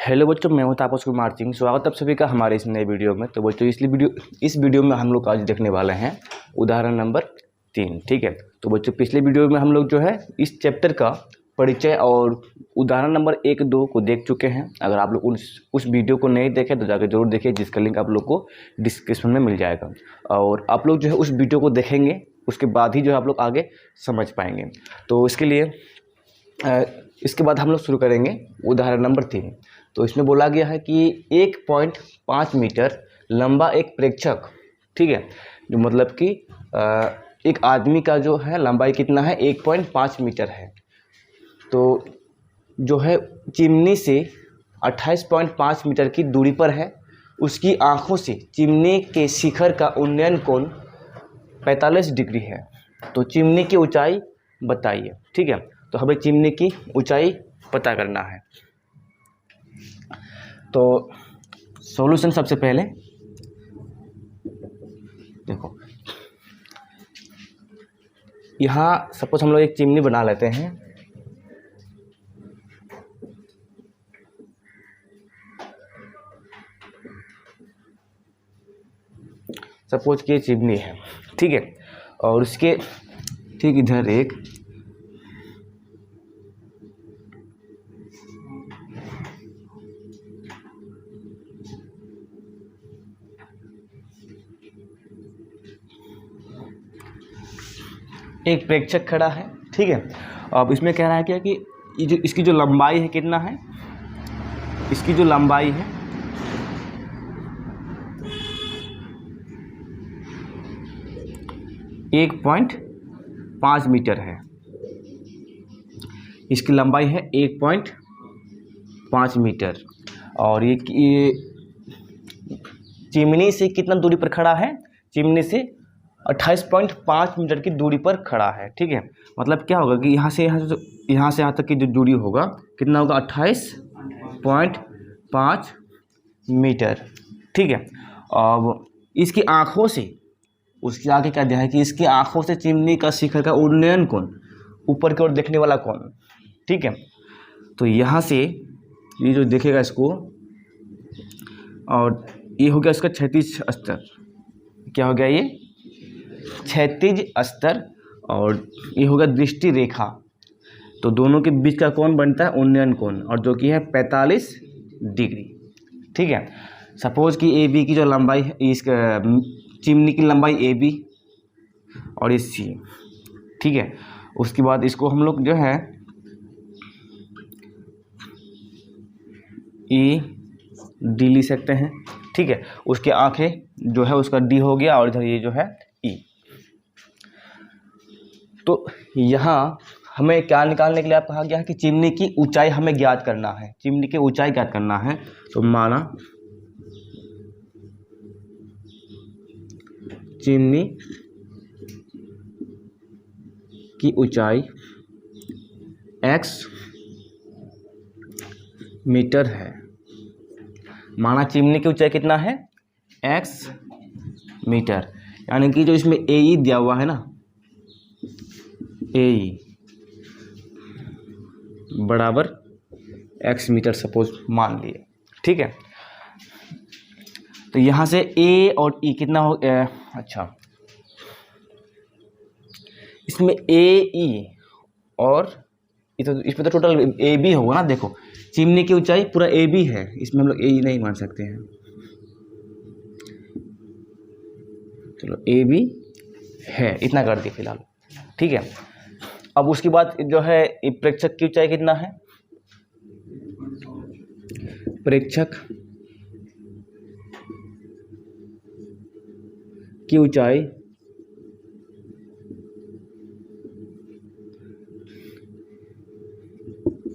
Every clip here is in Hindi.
हेलो बच्चों, मैं हूं तापस कुमार सिंह। स्वागत आप सभी का हमारे इस नए वीडियो में। तो बच्चों इस वीडियो में हम लोग आज देखने वाले हैं उदाहरण नंबर 3। ठीक है। तो बच्चों पिछले वीडियो में हम लोग जो है इस चैप्टर का परिचय और उदाहरण नंबर 1, 2 को देख चुके हैं। अगर आप लोग उस वीडियो को नहीं देखें तो जाकर जरूर देखिए, जिसका लिंक आप लोग को डिस्क्रिप्शन में मिल जाएगा। और आप लोग जो है उस वीडियो को देखेंगे, उसके बाद ही जो है आप लोग आगे समझ पाएंगे। तो इसके बाद हम लोग शुरू करेंगे उदाहरण नंबर 3। तो इसमें बोला गया है कि 1.5 मीटर लंबा एक प्रेक्षक, ठीक है, जो मतलब कि एक आदमी का जो है लंबाई कितना है, 1.5 मीटर है। तो जो है चिमनी से 28.5 मीटर की दूरी पर है। उसकी आँखों से चिमनी के शिखर का उन्नयन कोण 45 डिग्री है। तो चिमनी की ऊंचाई बताइए। ठीक है। तो हमें चिमनी की ऊंचाई पता करना है। तो सॉल्यूशन सबसे पहले देखो, यहाँ सपोज हम लोग एक चिमनी बना लेते हैं। सपोज कि ये चिमनी है, ठीक है, और उसके ठीक इधर एक प्रेक्षक खड़ा है। ठीक है। अब इसमें कह रहा है क्या कि इसकी जो लंबाई है कितना है, इसकी जो लंबाई है 1.5 मीटर है। इसकी लंबाई है 1.5 मीटर। और ये चिमनी से कितना दूरी पर खड़ा है, चिमनी से 28.5 मीटर की दूरी पर खड़ा है। ठीक है। मतलब क्या होगा कि यहाँ से यहाँ तक की जो दूरी होगा कितना होगा, 28.5 मीटर। ठीक है। अब इसकी आँखों से, उसके आगे क्या दिया है कि इसकी आँखों से चिमनी का शिखर का उन्नयन कोण, ऊपर की ओर देखने वाला कोण। ठीक है। तो यहाँ से ये जो देखेगा इसको, और ये हो गया इसका क्षैतिज स्तर। क्या हो गया ये, क्षैतिज स्तर। और ये होगा दृष्टि रेखा। तो दोनों के बीच का कोण बनता है उन्नयन कोण, और जो कि है 45 डिग्री। ठीक है। सपोज कि ए बी की जो लंबाई है, इसका चिमनी की लंबाई ए बी और ये सी। ठीक है। उसके बाद इसको हम लोग जो है ई डी लिख सकते हैं। ठीक है। उसके आंखें जो है उसका डी हो गया, और इधर ये जो है ई। तो यहाँ हमें क्या निकालने के लिए आप कहा गया है कि चिमनी की ऊंचाई हमें ज्ञात करना है। चिमनी की ऊंचाई ज्ञात करना है। तो माना चिमनी की ऊंचाई x मीटर है। माना चिमनी की ऊंचाई कितना है, x मीटर। यानी कि जो इसमें ए ई दिया हुआ है ना, ए ई बराबर x मीटर सपोज मान लिए। ठीक है। तो यहाँ से ए और ई कितना हो, अच्छा, इसमें ए ई और इसमें तो टोटल ए बी होगा ना। देखो चिमनी की ऊंचाई पूरा ए बी है, इसमें हम लोग ए ई नहीं मान सकते हैं। चलो ए बी है, इतना कर दिए फिलहाल। ठीक है। अब उसके बाद जो है प्रेक्षक की ऊंचाई कितना है, प्रेक्षक की ऊंचाई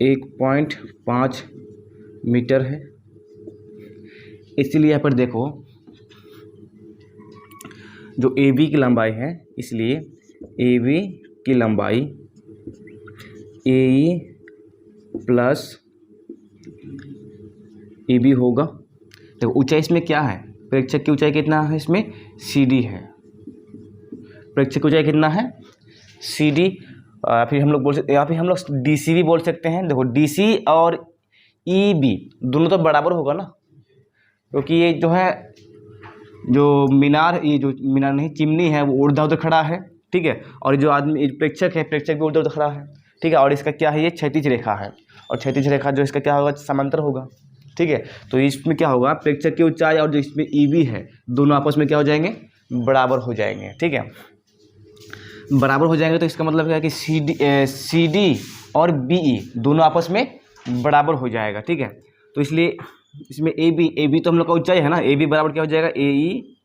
1.5 मीटर है। इसलिए यहाँ पर देखो जो ए बी की लंबाई है, इसलिए ए बी की लंबाई ए ई प्लस ए बी होगा। देखो ऊंचाई इसमें क्या है, प्रेक्षक की ऊंचाई कितना है, इसमें सी डी है। प्रेक्षक की ऊंचाई कितना है, सी डी। फिर हम लोग बोल सकते, या फिर हम लोग डी सी भी बोल सकते हैं। देखो डी सी और ई बी दोनों तो बराबर होगा ना, क्योंकि ये जो है जो मीनार, ये जो मीनार नहीं चिमनी है वो ऊर्ध्वाधर खड़ा है, ठीक है, और जो आदमी प्रेक्षक है प्रेक्षक भी ऊर्ध्वाधर खड़ा है, ठीक है, और इसका क्या है ये क्षैतिज रेखा है, और क्षैतिज रेखा जो इसका क्या होगा समांतर होगा, ठीक है। तो इसमें क्या होगा प्रेक्षक की ऊंचाई और जो इसमें ई बी है दोनों आपस में क्या हो जाएंगे, बराबर हो जाएंगे, ठीक है, बराबर हो जाएंगे। तो इसका मतलब क्या है कि सी डी और बी ई दोनों आपस में बराबर हो जाएगा, ठीक है। तो इसलिए इसमें ए बी तो हम लोग का ऊंचाई है ना, ए बी बराबर क्या हो जाएगा ए ई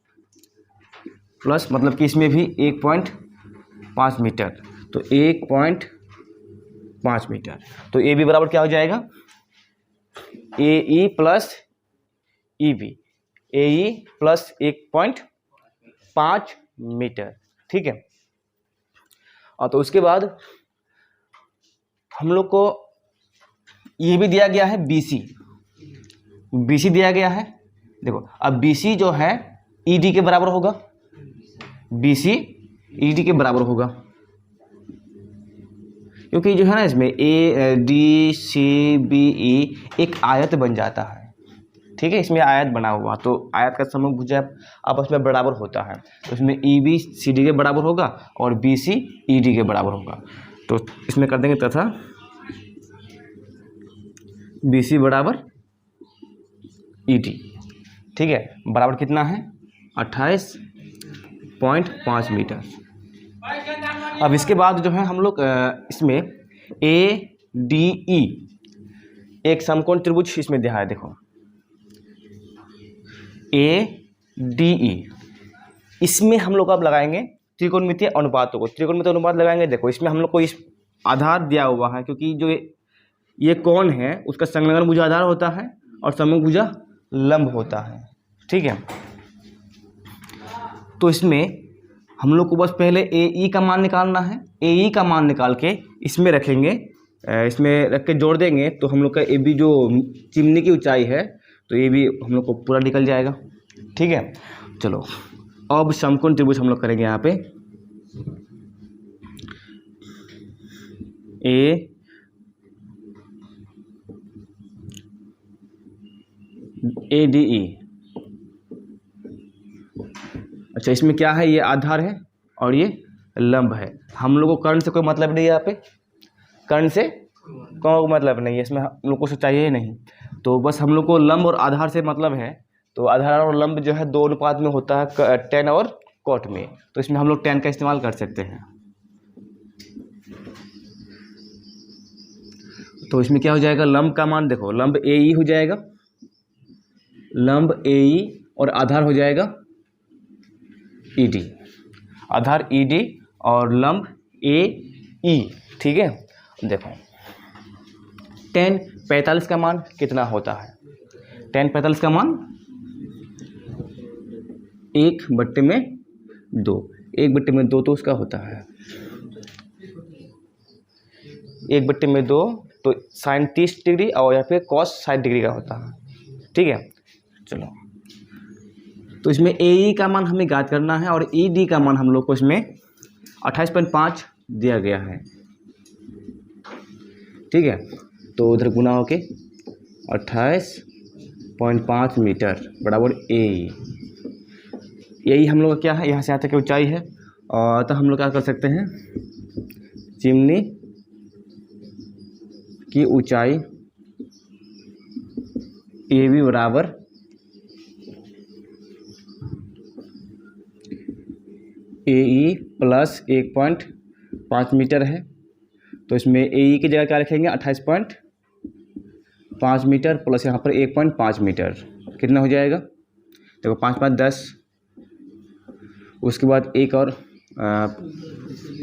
प्लस, मतलब कि इसमें भी 1.5 मीटर, तो 1.5 मीटर, तो ए बी बराबर क्या हो जाएगा ए ई प्लस ई बी, ए ई प्लस 1.5 मीटर, ठीक है। और तो उसके बाद हम लोग को ये भी दिया गया है BC दिया गया है। देखो अब BC जो है ED के बराबर होगा, BC ED के बराबर होगा, क्योंकि जो है ना इसमें ADCBE एक आयत बन जाता है, ठीक है, इसमें आयत बना हुआ, तो आयत का समभुजा आपस में बराबर होता है, तो इसमें EB CD के बराबर होगा और BC ED के बराबर होगा। तो इसमें कर देंगे तथा BC बराबर ED, ठीक है, बराबर कितना है 28.5 मीटर। अब इसके बाद जो है हम लोग इसमें ADE एक समकोण त्रिभुज इसमें दिया है, देखो ADE, इसमें हम लोग अब लगाएंगे त्रिकोणमितीय अनुपातों को, त्रिकोणमितीय अनुपात लगाएंगे। देखो इसमें हम लोग को इस आधार दिया हुआ है, क्योंकि जो ये कोण है उसका संलग्न भुजा आधार होता है और सम्मुख भुजा लंब होता है, ठीक है। तो इसमें हम लोग को बस पहले AE का मान निकालना है, AE का मान निकाल के इसमें रखेंगे, इसमें रख के जोड़ देंगे तो हम लोग का AB जो चिमनी की ऊंचाई है तो ये भी हम लोग को पूरा निकल जाएगा, ठीक है। चलो अब समकोण त्रिभुज हम लोग करेंगे यहाँ पे ADE। अच्छा इसमें क्या है, ये आधार है और ये लंब है। हम लोग को कर्ण से कोई मतलब नहीं है, यहाँ पे कर्ण से कोई मतलब नहीं है, इसमें हम लोग को चाहिए ही नहीं। तो बस हम लोग को लंब और आधार से मतलब है, तो आधार और लंब जो है दो अनुपात में होता है tan और cot में, तो इसमें हम लोग tan का इस्तेमाल कर सकते हैं। तो इसमें क्या हो जाएगा, लंब का मान देखो, लंब AE हो जाएगा, लंब AE और आधार हो जाएगा ED, आधार ED और लंब AE, ठीक है। देखो tan 45 का मान कितना होता है, tan 45 का मान 1/2, 1/2 तो उसका होता है 1/2, तो sin 30 डिग्री और या फिर cos 60 डिग्री का होता है, ठीक है। चलो तो इसमें AE का मान हमें ज्ञात करना है और ED का मान हम लोग को इसमें 28.5 दिया गया है, ठीक है। तो उधर गुना होके 28.5 मीटर बराबर AE, यही हम लोग का क्या है, यहाँ से यहाँ तक की ऊंचाई है। और तो हम लोग क्या कर सकते हैं, चिमनी की ऊंचाई AB बराबर AE प्लस 1.5 मीटर है, तो इसमें AE की जगह क्या रखेंगे 28.5 मीटर प्लस यहाँ पर 1.5 मीटर, कितना हो जाएगा, देखो 5 5 10, उसके बाद 1 और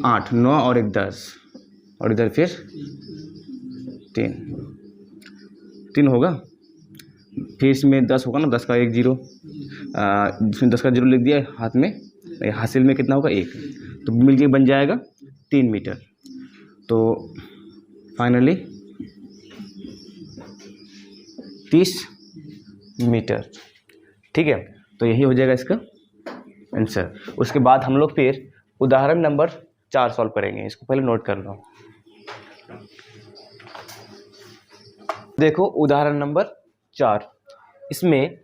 8 9 और 1 10, और इधर फिर 3 होगा, फिर इसमें 10 होगा ना, 10 का 1 0, जिसमें 10 का 0 लिख दिया हाथ में, हासिल में कितना होगा 1, तो मिलके बन जाएगा 3 मीटर। तो फाइनली 30 मीटर, ठीक है। तो यही हो जाएगा इसका आंसर। उसके बाद हम लोग फिर उदाहरण नंबर 4 सॉल्व करेंगे, इसको पहले नोट कर लो। देखो उदाहरण नंबर 4, इसमें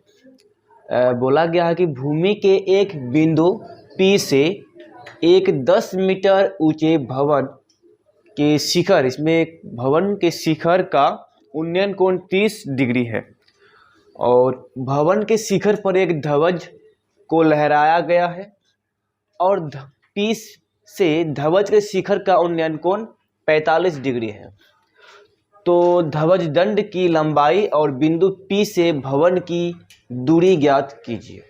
बोला गया है कि भूमि के एक बिंदु P से एक 10 मीटर ऊंचे भवन के शिखर, इसमें भवन के शिखर का उन्नयन कोण 30 डिग्री है और भवन के शिखर पर एक ध्वज को लहराया गया है और P से ध्वज के शिखर का उन्नयन कोण 45 डिग्री है। तो ध्वज दंड की लंबाई और बिंदु P से भवन की दूरी ज्ञात कीजिए।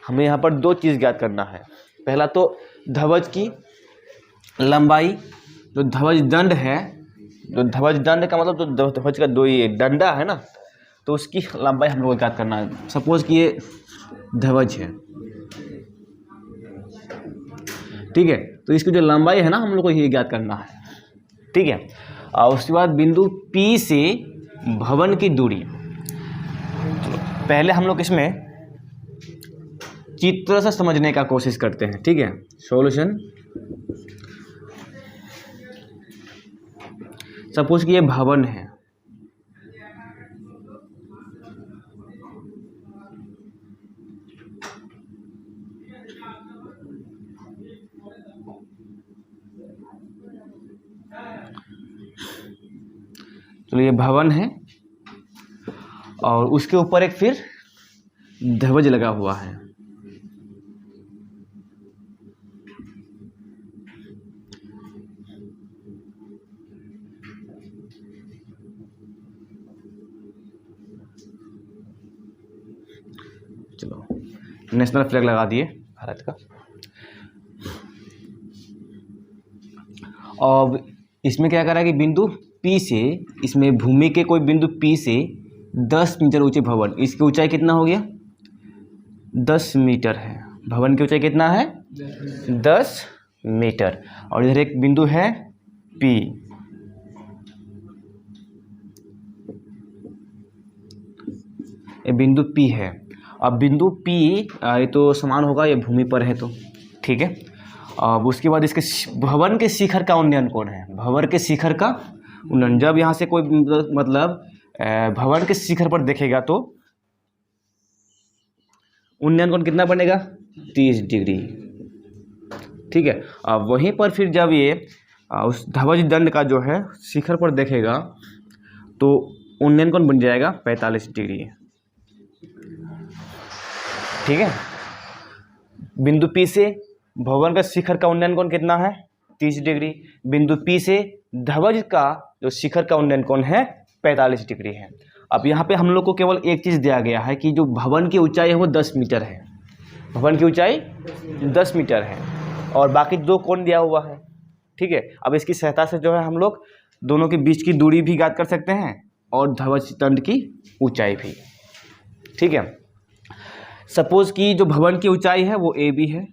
हमें यहाँ पर दो चीज़ ज्ञात करना है। पहला तो ध्वज की लंबाई, जो ध्वज दंड है, जो ध्वज दंड का मतलब जो ध्वज का दो ये डंडा है ना, तो उसकी लंबाई हम लोग को ज्ञात करना है। सपोज कि ये ध्वज है, ठीक है, तो इसकी जो लंबाई है ना हम लोग को ये ज्ञात करना है, ठीक है। और उसके बाद बिंदु P से भवन की दूरी, पहले हम लोग इसमें चित्र से समझने का कोशिश करते हैं, ठीक है। सॉल्यूशन, सपोज कि ये भवन है, तो ये भवन है और उसके ऊपर एक फिर ध्वज लगा हुआ है। चलो नेशनल फ्लैग लगा दिए भारत का। और इसमें क्या करा कि बिंदु P से, इसमें भूमि के कोई बिंदु P से 10 मीटर ऊंचे भवन, इसकी ऊंचाई कितना हो गया 10 मीटर है। भवन की ऊंचाई कितना है 10 मीटर। और इधर एक बिंदु है P, ये बिंदु P है। अब बिंदु P ये तो समान होगा, ये भूमि पर है तो ठीक है। अब उसके बाद इसके भवन के शिखर का उन्नयन कोण है, भवन के शिखर का उन्नयन, जब यहाँ से कोई मतलब भवन के शिखर पर देखेगा तो उन्नयन कोण कितना बनेगा 30 डिग्री, ठीक है। अब वहीं पर फिर जब ये उस ध्वज दंड का जो है शिखर पर देखेगा तो उन्नयन कोण बन जाएगा 45 डिग्री, ठीक है। बिंदु P से भवन का शिखर का उन्नयन कोण कितना है 30 डिग्री, बिंदु P से ध्वज का जो शिखर का उन्नयन कोण है 45 डिग्री है। अब यहाँ पे हम लोग को केवल एक चीज़ दिया गया है कि जो भवन की ऊंचाई है वो 10 मीटर है, भवन की ऊंचाई 10 मीटर है और बाकी दो कोण दिया हुआ है, ठीक है। अब इसकी सहायता से जो है हम लोग दोनों के बीच की दूरी भी ज्ञात कर सकते हैं और ध्वज दंड की ऊंचाई भी, ठीक है। सपोज कि जो भवन की ऊंचाई है वो AB है,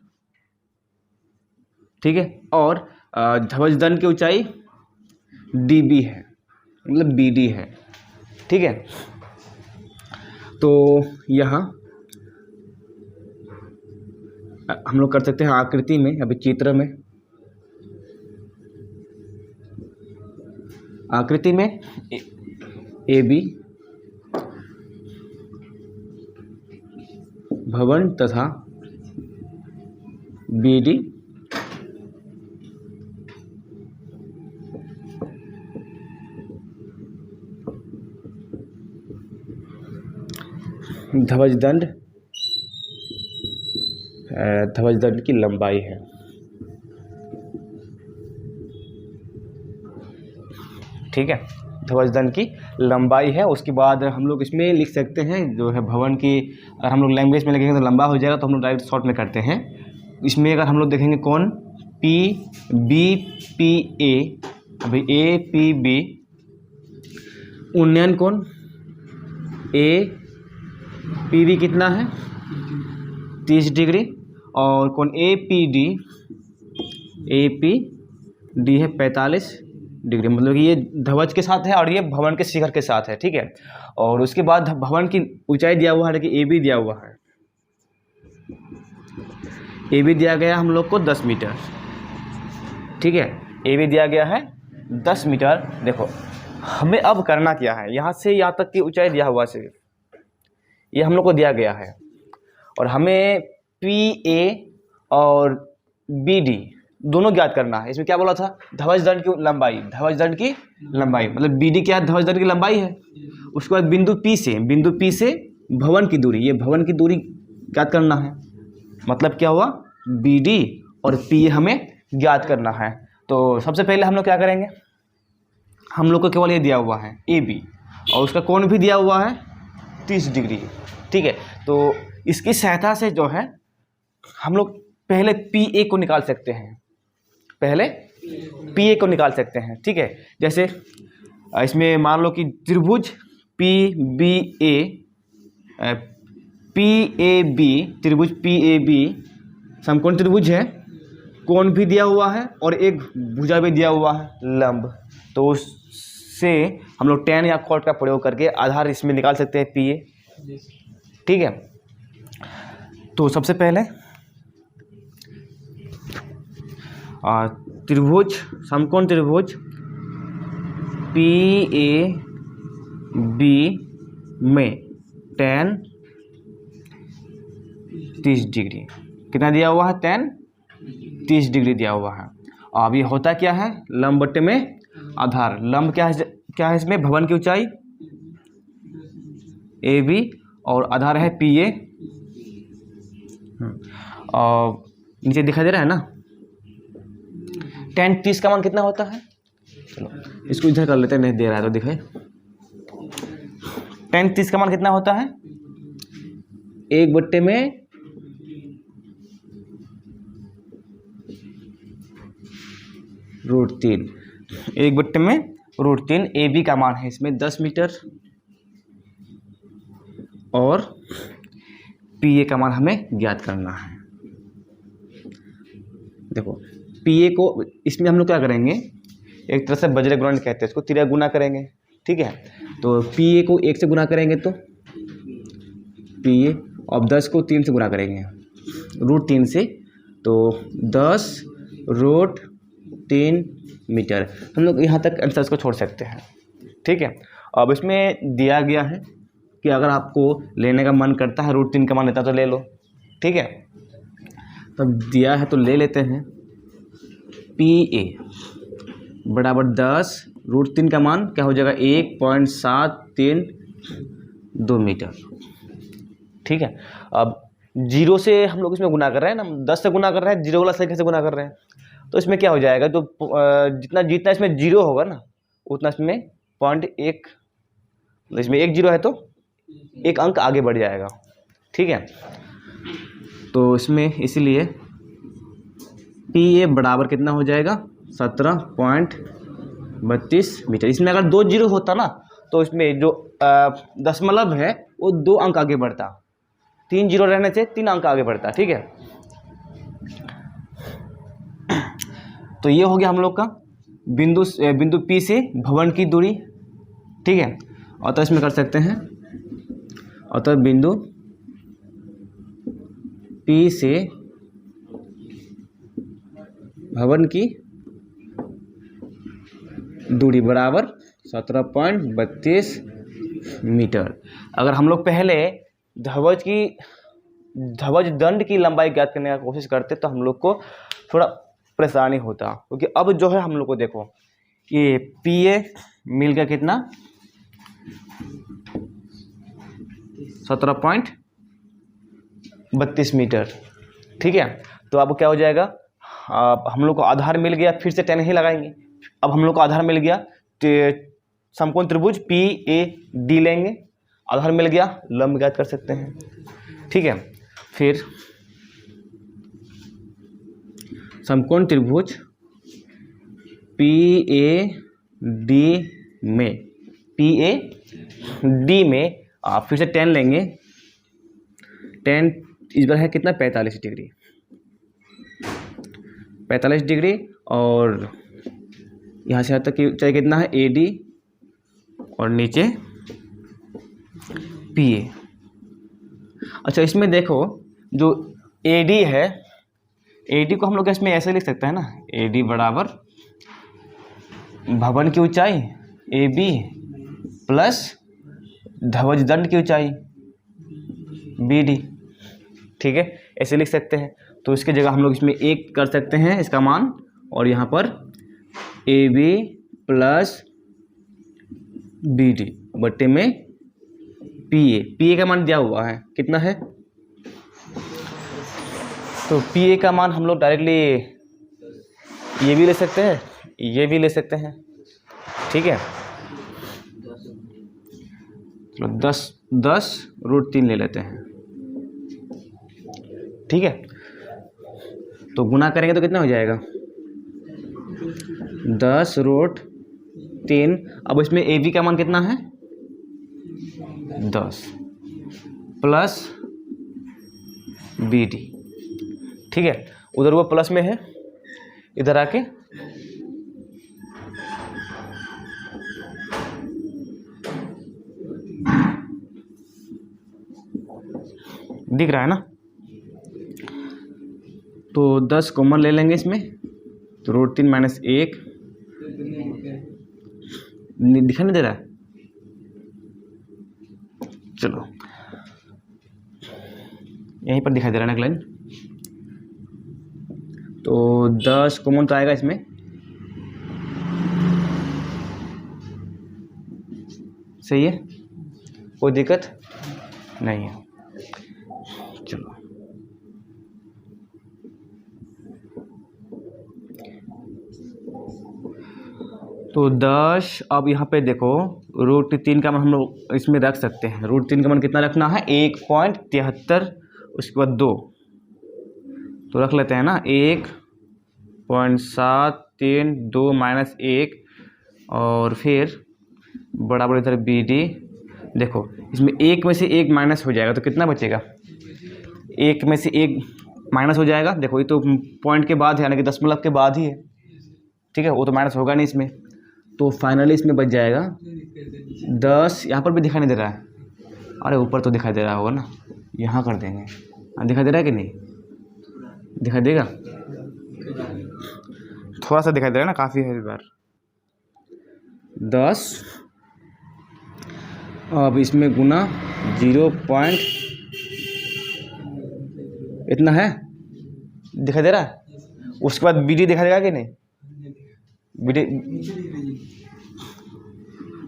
ठीक है, और ध्वज दंड की ऊंचाई DB है, मतलब BD है, ठीक है। तो यहाँ हम लोग कर सकते हैं आकृति में, अभी चित्र में, आकृति में AB भवन तथा BD ध्वज दंड की लंबाई है, ठीक है, ध्वज दंड की लंबाई है। उसके बाद हम लोग इसमें लिख सकते हैं जो है भवन की, अगर हम लोग लैंग्वेज में लिखेंगे तो लंबा हो जाएगा, तो हम लोग डायरेक्ट शॉर्ट में करते हैं। इसमें अगर हम लोग देखेंगे कौन PBPA, अभी APB उन्नयन कोण APB कितना है 30 डिग्री और कोण APD है 45 डिग्री, मतलब कि ये ध्वज के साथ है और ये भवन के शिखर के साथ है, ठीक है। और उसके बाद भवन की ऊंचाई दिया हुआ है, लेकिन AB दिया हुआ है, AB दिया गया हम लोग को 10 मीटर, ठीक है, AB दिया गया है 10 मीटर। देखो हमें अब करना क्या है, यहाँ से यहाँ तक की ऊंचाई दिया हुआ से ये हम लोग को दिया गया है, और हमें PA और BD दोनों ज्ञात करना है। इसमें क्या बोला था, ध्वज दंड की लंबाई, ध्वज दंड की लंबाई मतलब BD क्या है, ध्वज दंड की लंबाई है। उसके बाद बिंदु P से भवन की दूरी, ये भवन की दूरी ज्ञात करना है। मतलब क्या हुआ, BD और PA हमें ज्ञात करना है। तो सबसे पहले हम लोग क्या करेंगे, हम लोग को केवल ये दिया हुआ है AB, और उसका कोण भी दिया हुआ है 30 डिग्री, ठीक है। तो इसकी सहायता से जो है हम लोग पहले PA को निकाल सकते हैं, ठीक है। जैसे इसमें मान लो कि त्रिभुज PAB, त्रिभुज PAB समकोण त्रिभुज है, कोण भी दिया हुआ है और एक भुजा भी दिया हुआ है लंब। तो उससे हम लोग tan या cot का प्रयोग करके आधार इसमें निकाल सकते हैं PA, ठीक है। तो सबसे पहले त्रिभुज, समकोण त्रिभुज PAB में tan 30 डिग्री, कितना दिया हुआ है, tan 30 डिग्री दिया हुआ है। अब ये होता क्या है, लंब बट्टे में आधार। लंब क्या है इसमें, भवन की ऊंचाई AB और आधार है PA, और नीचे दिखाई दे रहा है ना, tan 30 का मान कितना होता है, चलो इसको इधर कर लेते हैं, नहीं दे रहा है तो दिखाए। tan 30 का मान कितना होता है, 1 बट्टे में √3, 1 बट्टे में √3। AB का मान है इसमें 10 मीटर और PA का मान हमें ज्ञात करना है। देखो PA को इसमें हम लोग क्या करेंगे, एक तरह से बज्र गुणन कहते हैं इसको, तिर्यक गुना करेंगे, ठीक है। तो PA को 1 से गुना करेंगे तो PA, और 10 को 3 से गुना करेंगे √3 से, तो 10 √3 मीटर। हम लोग यहाँ तक आंसर्स को छोड़ सकते हैं, ठीक है। अब इसमें दिया गया है कि अगर आपको लेने का मन करता है, √3 का मान लेता तो ले लो, ठीक है। तब दिया है तो ले लेते हैं। PA बराबर 10, √3 का मान क्या हो जाएगा, 1.732 मीटर, ठीक है। अब 0 से हम लोग इसमें गुना कर रहे हैं ना, 10 से गुना कर रहे हैं, 0 वाला संख्या से गुना कर रहे हैं, तो इसमें क्या हो जाएगा, जो जितना इसमें 0 होगा ना उतना इसमें 0.1, इसमें 1 0 है तो 1 अंक आगे बढ़ जाएगा, ठीक है। तो इसमें इसीलिए PA बराबर कितना हो जाएगा, 17.32 मीटर। इसमें अगर 2 0 होता ना तो इसमें जो दशमलव है वो 2 अंक आगे बढ़ता, 3 0 रहने से 3 अंक आगे बढ़ता, ठीक है। तो ये हो गया हम लोग का बिंदु P से भवन की दूरी, ठीक है। और तो इसमें कर सकते हैं, और तो बिंदु P से भवन की दूरी बराबर 17.32 मीटर। अगर हम लोग पहले ध्वज दंड की लंबाई ज्ञात करने का कोशिश करते तो हम लोग को थोड़ा परेशानी होता, क्योंकि अब जो है हम लोग को देखो ये PA मिल गया कितना, 17.32 मीटर, ठीक है। तो अब क्या हो जाएगा, अब हम लोग को आधार मिल गया, फिर से tan ही लगाएंगे। अब हम लोग को आधार मिल गया, समकोण त्रिभुज PAD लेंगे, आधार मिल गया, लंब ज्ञात कर सकते हैं, ठीक है। फिर समकोण त्रिभुज PAD में आप फिर से tan लेंगे, tan इस बार है कितना, 45 डिग्री, 45 डिग्री, और यहाँ से यहाँ तक की ऊंचाई कितना है, AD, और नीचे PA। अच्छा इसमें देखो जो AD है, AD को हम लोग इसमें ऐसे लिख सकते हैं ना, AD बराबर भवन की ऊंचाई ए बी प्लस ध्वज दंड की ऊंचाई बी डी। ठीक है, ऐसे लिख सकते हैं। तो इसके जगह हम लोग इसमें एक कर सकते हैं इसका मान, और यहाँ पर A B plus B D बट्टे में पी ए का मान दिया हुआ है, कितना है? तो पी ए का मान हम लोग डायरेक्टली ये भी ले सकते हैं, ये भी ले सकते हैं। ठीक है, चलो 10√3 ले लेते हैं। ठीक है, तो गुना करेंगे तो कितना हो जाएगा? 10√3। अब इसमें ए बी का मान कितना है? 10 प्लस बी डी। ठीक है, उधर वो प्लस में है, इधर आके दिख रहा है ना। तो 10 कॉमन ले लेंगे इसमें, तो √3 - 1 दिखा नहीं दे रहा है। चलो यहीं पर दिखाई दे रहा है ना लाइन। तो 10 कॉमन तो आएगा इसमें, सही है, कोई दिक्कत नहीं है। चलो तो 10, अब यहाँ पे देखो √3 का मान हम लोग इसमें रख सकते हैं। √3 का मान कितना रखना है? 1.73, उसके बाद 2, तो रख लेते हैं ना 1.732 - 1, और फिर बराबर इधर बी डी। देखो इसमें 1 में से 1 माइनस हो जाएगा, तो कितना बचेगा? 1 में से 1 माइनस हो जाएगा। देखो ये तो पॉइंट के बाद है, यानी कि दशमलव के बाद ही है। ठीक है, वो तो माइनस होगा नहीं इसमें, तो फाइनली इसमें बच जाएगा 10। यहाँ पर भी दिखाई नहीं दे रहा है, अरे ऊपर तो दिखाई दे रहा होगा ना, यहाँ कर देंगे। दिखाई दे रहा है कि नहीं? दिखाई देगा, थोड़ा सा दिखाई दे रहा है ना, काफ़ी है इस बार। 10, अब इसमें गुना 0. इतना है, दिखाई दे रहा है। उसके बाद बी डी दिखाई देगा कि नहीं? बी डी,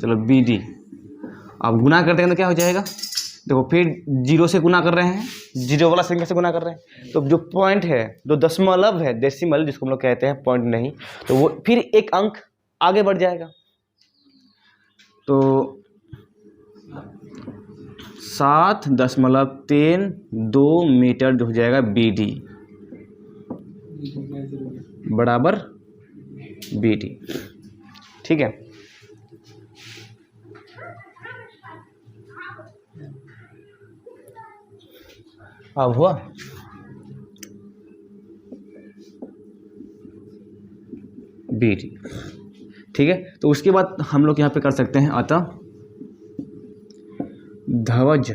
चलो बी डी अब गुना करते हैं तो क्या हो जाएगा? देखो फिर 0 से गुना कर रहे हैं, 0 वाला संख्या से गुना कर रहे हैं, तो जो पॉइंट है, जो दशमलव है, डेसिमल जिसको हम लोग कहते हैं, पॉइंट नहीं, तो वो फिर एक अंक आगे बढ़ जाएगा। तो 7.32 मीटर जो हो जाएगा बी डी बराबर बी डी। ठीक है, अब हुआ। B D. ठीक है, तो उसके बाद हम लोग यहाँ पे कर सकते हैं, अतः ध्वज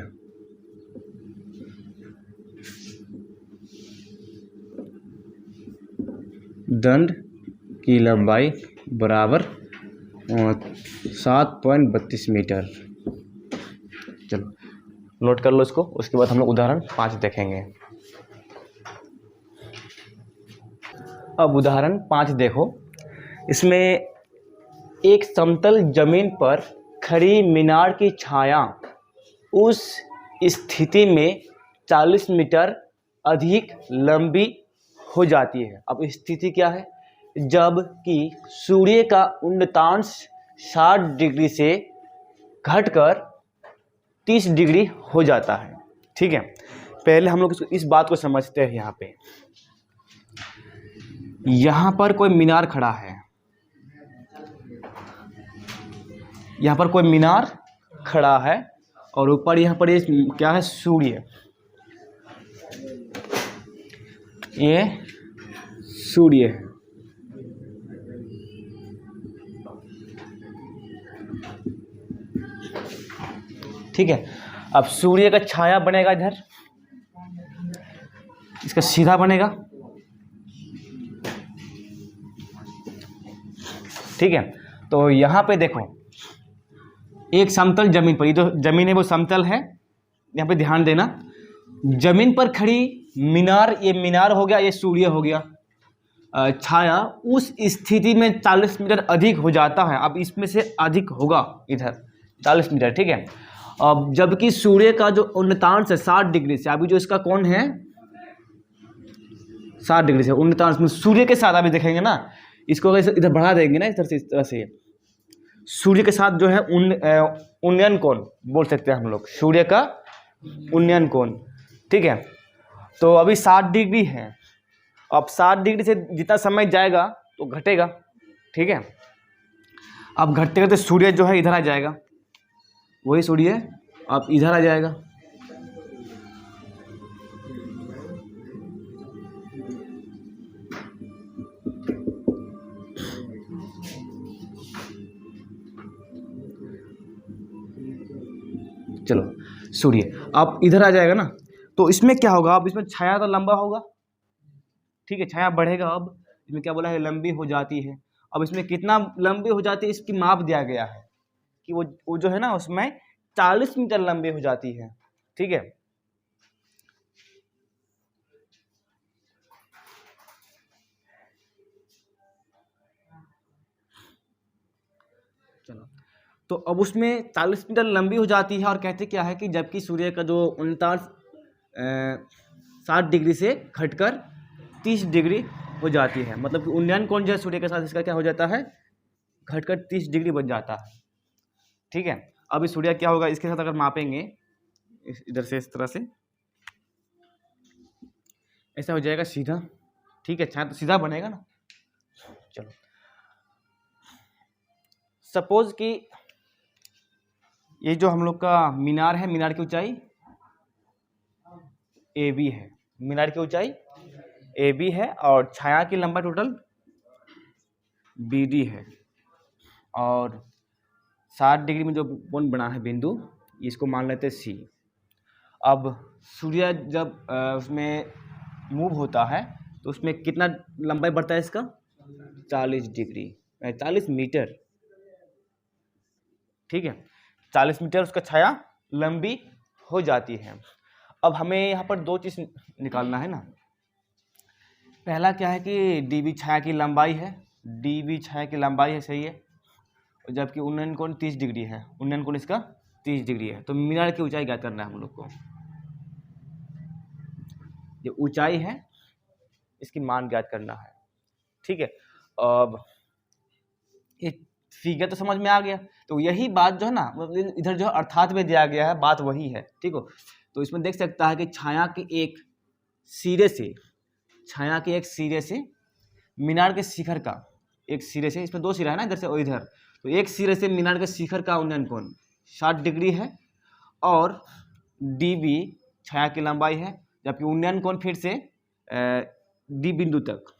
दंड की लंबाई बराबर 7.32 मीटर। चलो नोट कर लो इसको, उसके बाद हम लोग उदाहरण 5 देखेंगे। अब उदाहरण 5 देखो, इसमें एक समतल जमीन पर खड़ी मीनार की छाया उस स्थिति में 40 मीटर अधिक लंबी हो जाती है। अब स्थिति क्या है? जब कि सूर्य का उन्नतांश 60 डिग्री से घटकर 30 डिग्री हो जाता है। ठीक है, पहले हम लोग इस बात को समझते हैं। यहाँ पर कोई मीनार खड़ा है, यहाँ पर कोई मीनार खड़ा है, और ऊपर यहाँ पर ये क्या है? सूर्य। ये सूर्य है। ठीक है, अब सूर्य का छाया बनेगा इधर, इसका सीधा बनेगा। ठीक है, तो यहाँ पे देखो एक समतल जमीन पर, ये जो जमीन है वो समतल है, यहाँ पे ध्यान देना, जमीन पर खड़ी मीनार, ये मीनार हो गया, ये सूर्य हो गया, छाया उस स्थिति में 40 मीटर अधिक हो जाता है। अब इसमें से अधिक होगा इधर 40 मीटर, ठीक है। अब जबकि सूर्य का जो उन्नतांश है 60 डिग्री से, अभी जो इसका कोण है 60 डिग्री से, उन्नतांश में सूर्य के साथ अभी देखेंगे ना, इसको अगर इधर बढ़ा देंगे ना इस तरह से, सूर्य के साथ जो है उन्नयन कोण बोल सकते हैं हम लोग, सूर्य का उन्नयन कोण, ठीक है। तो अभी 60 डिग्री है, अब 60 डिग्री से जितना समय जाएगा तो घटेगा, ठीक है। अब घटते घटते सूर्य जो है इधर आ जाएगा, वही सूर्य अब इधर आ जाएगा, चलो सूर्य अब इधर आ जाएगा ना, तो इसमें क्या होगा, अब इसमें छाया तो लंबा होगा, ठीक है, छाया बढ़ेगा। अब इसमें क्या बोला है, लंबी हो जाती है। अब इसमें कितना लंबी हो जाती है इसकी माप दिया गया है कि वो जो है ना उसमें 40 मीटर लंबी हो जाती है, ठीक है। चलो, तो अब उसमें 40 मीटर लंबी हो जाती है, और कहते क्या है कि जबकि सूर्य का जो उन्नतांश 60 डिग्री से घटकर 30 डिग्री हो जाती है, मतलब कि उन्नयन कोण जो है सूर्य के साथ इसका क्या हो जाता है, घटकर 30 डिग्री बन जाता है, ठीक है। अभी सूर्य क्या होगा, इसके साथ अगर मापेंगे इधर से इस तरह से, ऐसा हो जाएगा सीधा, ठीक है, छाया तो सीधा बनेगा ना। चलो सपोज कि ये जो हम लोग का मीनार है, मीनार की ऊंचाई AB है, मीनार की ऊंचाई AB है, और छाया की लंबाई टोटल BD है, और 60 डिग्री में जो कोण बना है बिंदु, इसको मान लेते हैं C। अब सूर्य जब उसमें मूव होता है तो उसमें कितना लंबाई बढ़ता है इसका, 40 डिग्री, 40 मीटर, ठीक है, 40 मीटर उसका छाया लंबी हो जाती है। अब हमें यहाँ पर दो चीज़ निकालना है ना, पहला क्या है कि DB छाया की लंबाई है, DB छाया की लंबाई है, सही है, जबकि उन्नयन कोण 30 डिग्री है, उन्नयन कोण इसका 30 डिग्री है। तो मीनार की ऊंचाई ज्ञात करना है हम लोग को, ये ऊंचाई है, इसकी मान ज्ञात करना है, ठीक है। अब ये फिगर तो समझ में आ गया, तो यही बात जो है ना इधर जो अर्थात में दिया गया है, बात वही है, ठीक हो। तो इसमें देख सकता है कि छाया के एक सिरे से, छाया के एक सिरे से मीनार के शिखर का, एक सिरे से, इसमें 2 सिरा है ना इधर से और इधर, तो एक सिरे से मीनार के शिखर का उन्नयन कोण 60 डिग्री है, और DB छाया की लंबाई है, जबकि उन्नयन कोण फिर से D बिंदु तक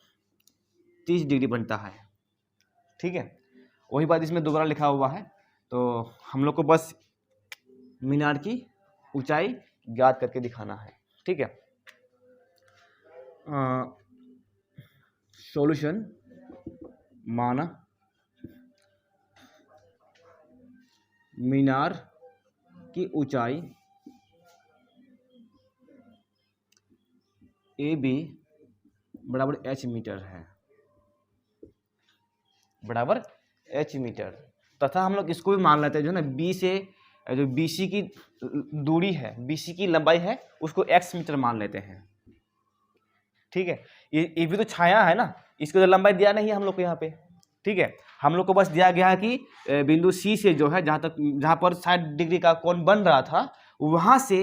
30 डिग्री बनता है, ठीक है। वही बात इसमें दोबारा लिखा हुआ है, तो हम लोग को बस मीनार की ऊंचाई ज्ञात करके दिखाना है, ठीक है। सॉल्यूशन, माना मीनार की ऊंचाई AB बराबर H मीटर है, बराबर H मीटर, तथा हम लोग इसको भी मान लेते हैं जो है ना B से जो BC की दूरी है, BC की लंबाई है, उसको X मीटर मान लेते हैं, ठीक है। ये भी तो छाया है ना, इसको तो लंबाई दिया नहीं है हम लोग को यहाँ पे, ठीक है। हम लोग को बस दिया गया है कि बिंदु C से जो है जहाँ पर 60 डिग्री का कोण बन रहा था, वहाँ से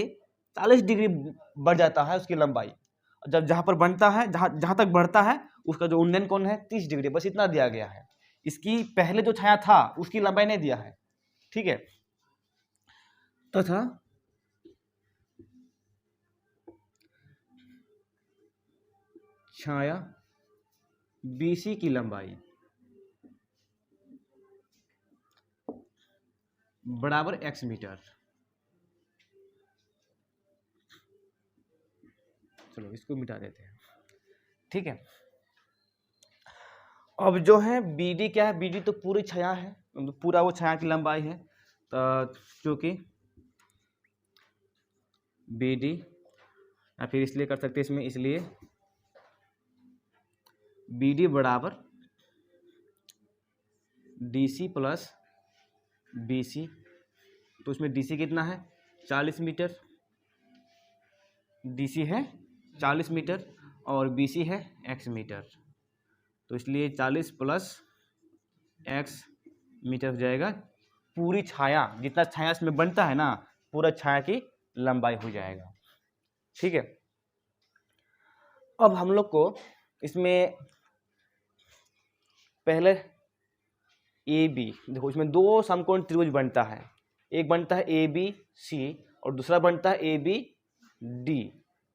40 डिग्री बढ़ जाता है उसकी लंबाई, जब जहाँ पर बनता है, जहाँ तक बढ़ता है उसका जो उन्नयन कोण है 30 डिग्री, बस इतना दिया गया है। इसकी पहले जो छाया था उसकी लंबाई नहीं दिया है, ठीक है। तथा छाया BC की लंबाई बराबर X मीटर, चलो इसको मिटा देते हैं, ठीक है। अब जो है BD क्या है, BD तो पूरी छाया है, पूरा वो छाया की लंबाई है, चूँकि बी डी, या फिर इसलिए कर सकते हैं इसमें, इसलिए बी डी बराबर D C plus B C. तो उसमें डी सी कितना है 40 मीटर, डी सी है 40 मीटर और बी सी है x मीटर। तो इसलिए 40 प्लस x मीटर हो जाएगा, पूरी छाया, जितना छाया इसमें बनता है ना, पूरा छाया की लंबाई हो जाएगा। ठीक है, अब हम लोग को इसमें पहले ए बी, देखो इसमें दो समकोण त्रिभुज बनता है, एक बनता है ए बी सी और दूसरा बनता है ए बी डी।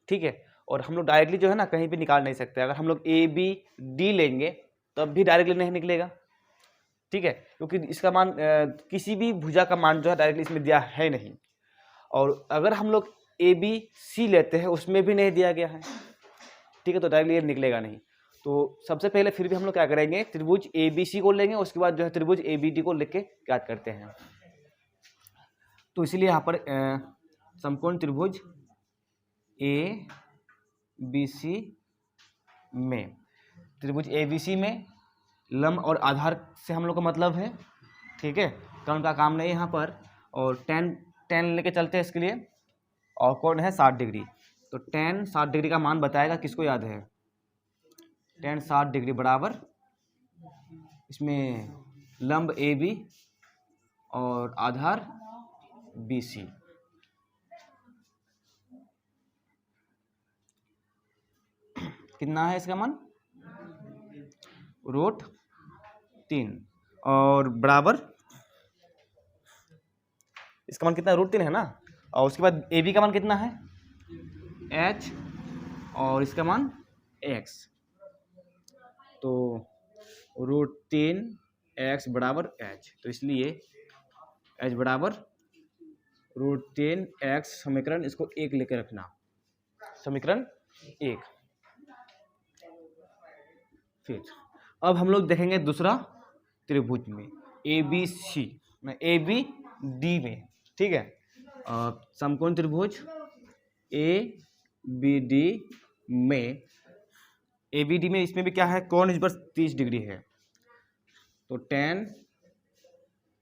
ठीक है, और हम लोग डायरेक्टली जो है ना कहीं भी निकाल नहीं सकते, अगर हम लोग ए बी डी लेंगे तब भी डायरेक्टली नहीं निकलेगा। ठीक है, क्योंकि इसका मान किसी भी भुजा का मान जो है डायरेक्टली इसमें दिया है नहीं, और अगर हम लोग ए बी सी लेते हैं उसमें भी नहीं दिया गया है। ठीक है, तो डायरेक्टली ये निकलेगा नहीं। तो सबसे पहले फिर भी हम लोग क्या करेंगे, त्रिभुज ए बी सी को लेंगे, उसके बाद जो है त्रिभुज ए बी डी को लेके याद करते हैं। तो इसीलिए यहाँ पर समकोण त्रिभुज ए बी सी में, त्रिभुज ए बी सी में लंब और आधार से हम लोग का मतलब है। ठीक है, कर्ण का काम नहीं है यहाँ पर, और टेन लेके चलते हैं इसके लिए, और कोण है 60 डिग्री। तो टेन 60 डिग्री का मान बताएगा, किसको याद है, टेन 60 डिग्री बराबर इसमें लंब ए बी और आधार बी सी। कितना है इसका मान, √3, और बराबर इसका मान कितना √3 है ना, और उसके बाद ए बी का मान कितना है h, और इसका मान x। तो √3x बराबर h, तो इसलिए h बराबर √3x, समीकरण इसको 1 लेकर रखना, समीकरण 1। फिर अब हम लोग देखेंगे दूसरा त्रिभुज में ए बी सी में, ए बी डी में। ठीक है, समकोण त्रिभुज ए बी डी में, ए बी डी में इसमें भी क्या है, कोण इस पर 30 डिग्री है। तो टेन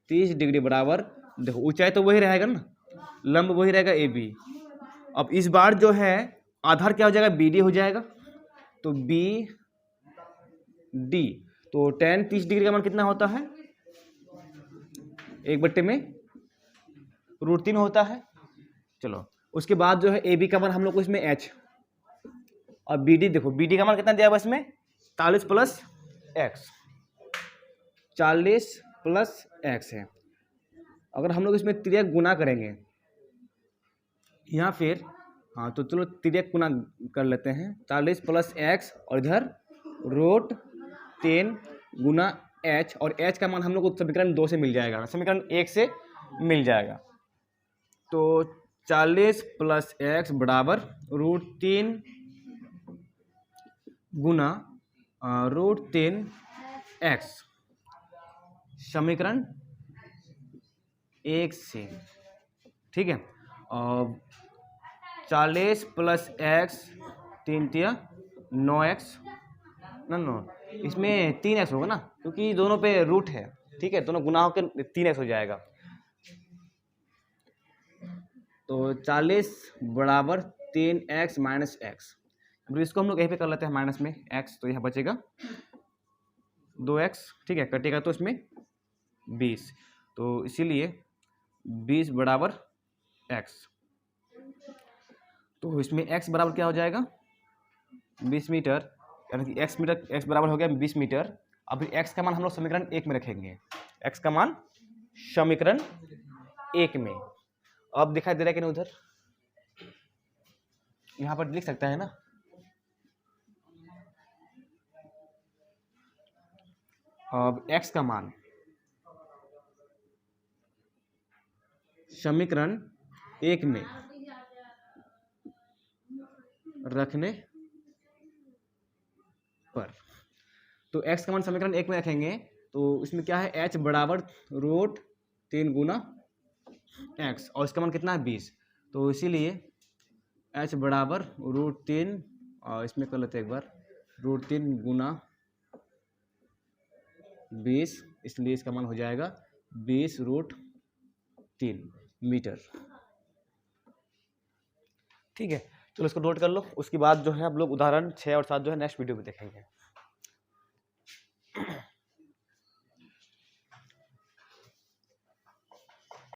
30 डिग्री बराबर, देखो ऊंचाई तो वही रहेगा ना, लंब वही रहेगा ए बी। अब इस बार जो है आधार क्या हो जाएगा, बी डी हो जाएगा। तो बी डी, तो टेन 30 डिग्री का मान कितना होता है, 1/में √3 होता है। चलो उसके बाद जो है ए बी का मान हम लोग को इसमें h, और बी डी, देखो बी डी का मान कितना दिया हुआ इसमें 40 प्लस x, 40 प्लस x है। अगर हम लोग इसमें तिर्यक गुना करेंगे या फिर, हाँ तो चलो तिर्यक गुना कर लेते हैं, 40 प्लस x और इधर √3 गुना h, और h का मान हम लोग को समीकरण 2 से मिल जाएगा, समीकरण 1 से मिल जाएगा। तो 40 प्लस x बराबर √3 गुना √3x, समीकरण 1 से। ठीक है, और 40 प्लस x 3 तिया 9x, ना इसमें 3x होगा ना, क्योंकि दोनों पे रूट है। ठीक है, दोनों गुना होकर 3x हो जाएगा। तो 40 बराबर 3x माइनस x, अब इसको हम लोग यहीं पे कर लेते हैं माइनस में x, तो यह बचेगा 2x। ठीक है, कटेगा तो इसमें 20, तो इसीलिए 20 बराबर x। तो इसमें x बराबर क्या हो जाएगा 20 मीटर, यानी कि x बराबर हो गया 20 मीटर। अब x का मान हम लोग समीकरण 1 में रखेंगे, x का मान समीकरण 1 में। अब दिखाई दे रहा है कि नहीं, उधर यहाँ पर लिख सकता है ना, अब x का मान समीकरण 1 में रखने पर, तो x का मान समीकरण 1 में रखेंगे, तो इसमें क्या है h बराबर √3 गुना एक्स और इसका मान कितना है 20। तो इसीलिए एच बराबर √3 और इसमें कर लेते हैं एक बार √3 गुना 20, इसलिए इसका मान हो जाएगा 20√3 मीटर। ठीक है, चलो इसको नोट कर लो। उसके बाद जो है हम लोग उदाहरण 6 और 7 जो है नेक्स्ट वीडियो में देखेंगे।